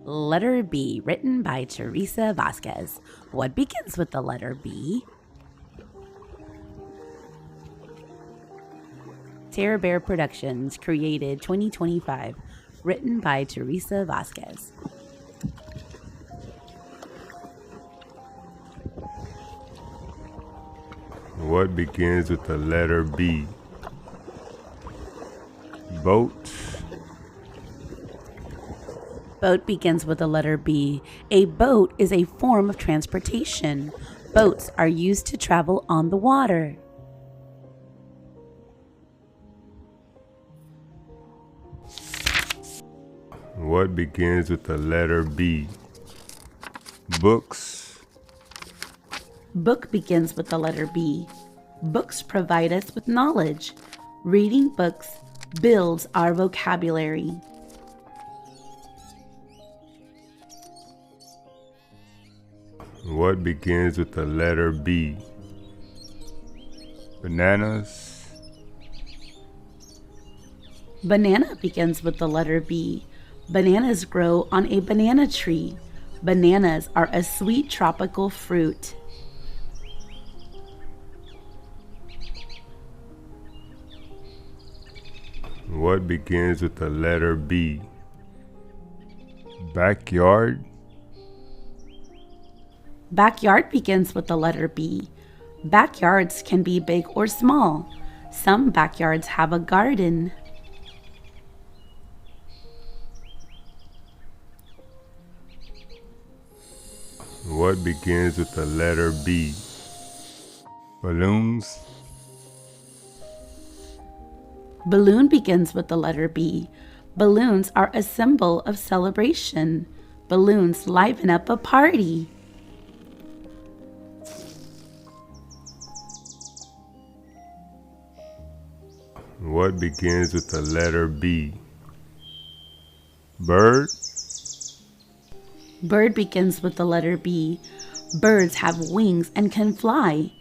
Letter B, written by Teresa Vasquez. What begins with the letter B? TerBear Productions, created 2025, written by Teresa Vasquez. What begins with the letter B? Boat. Boat begins with the letter B. A boat is a form of transportation. Boats are used to travel on the water. What begins with the letter B? Books. Book begins with the letter B. Books provide us with knowledge. Reading books builds our vocabulary. What begins with the letter B? Bananas. Banana begins with the letter B. Bananas grow on a banana tree. Bananas are a sweet tropical fruit. What begins with the letter B? Backyard. Backyard begins with the letter B. Backyards can be big or small. Some backyards have a garden. What begins with the letter B? Balloons. Balloon begins with the letter B. Balloons are a symbol of celebration. Balloons liven up a party. What begins with the letter B? Bird. Bird begins with the letter B. Birds have wings and can fly.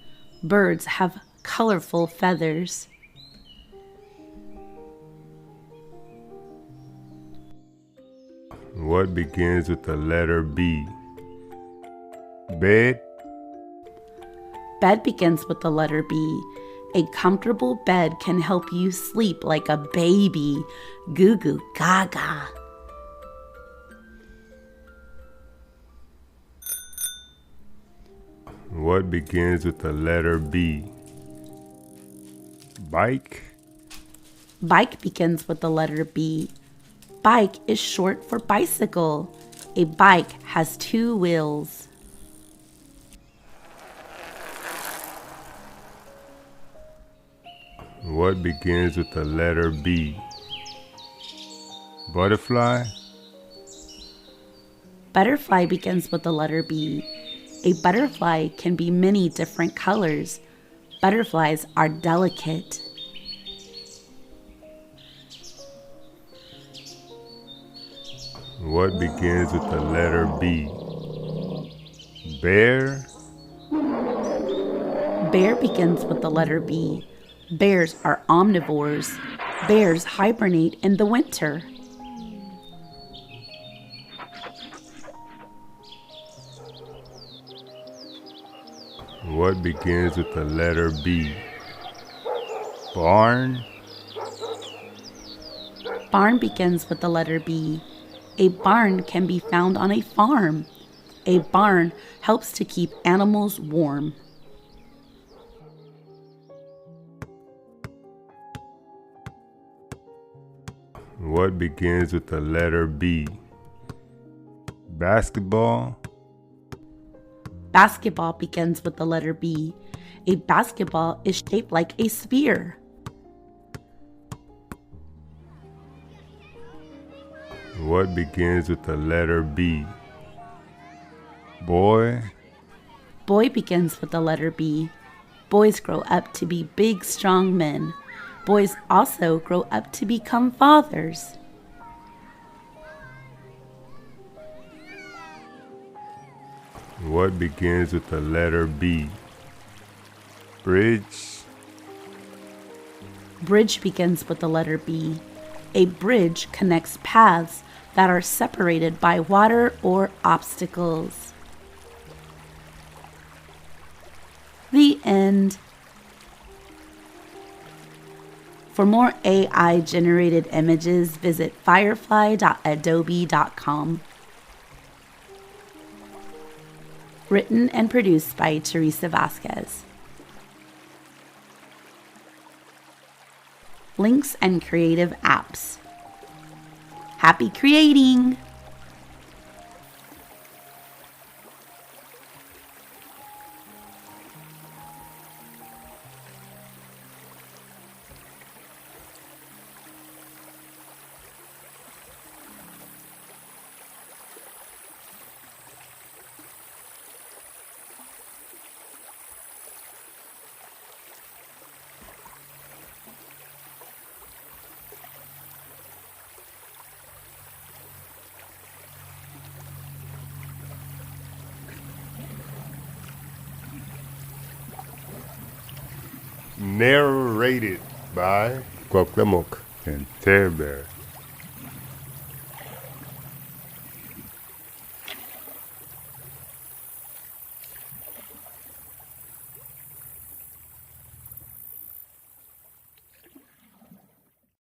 Birds have colorful feathers. What begins with the letter B? Bed. Bed begins with the letter B. A comfortable bed can help you sleep like a baby. Goo goo gaga. What begins with the letter B? Bike. Bike begins with the letter B. Bike is short for bicycle. A bike has two wheels. What begins with the letter B? Butterfly. Butterfly begins with the letter B. A butterfly can be many different colors. Butterflies are delicate. What begins with the letter B? Bear. Bear begins with the letter B. Bears are omnivores. Bears hibernate in the winter. What begins with the letter B? Barn. Barn begins with the letter B. A barn can be found on a farm. A barn helps to keep animals warm. What begins with the letter B? Basketball. Basketball begins with the letter B. A basketball is shaped like a sphere. What begins with the letter B? Boy. Boy begins with the letter B. Boys grow up to be big, strong men. Boys also grow up to become fathers. What begins with the letter B? Bridge. Bridge begins with the letter B. A bridge connects paths. that are separated by water or obstacles. The end. For more AI-generated images, visit firefly.adobe.com. Written and produced by Teresa Vasquez. Links and creative apps. Happy creating! Narrated by Cuauhtémoc and TerBear.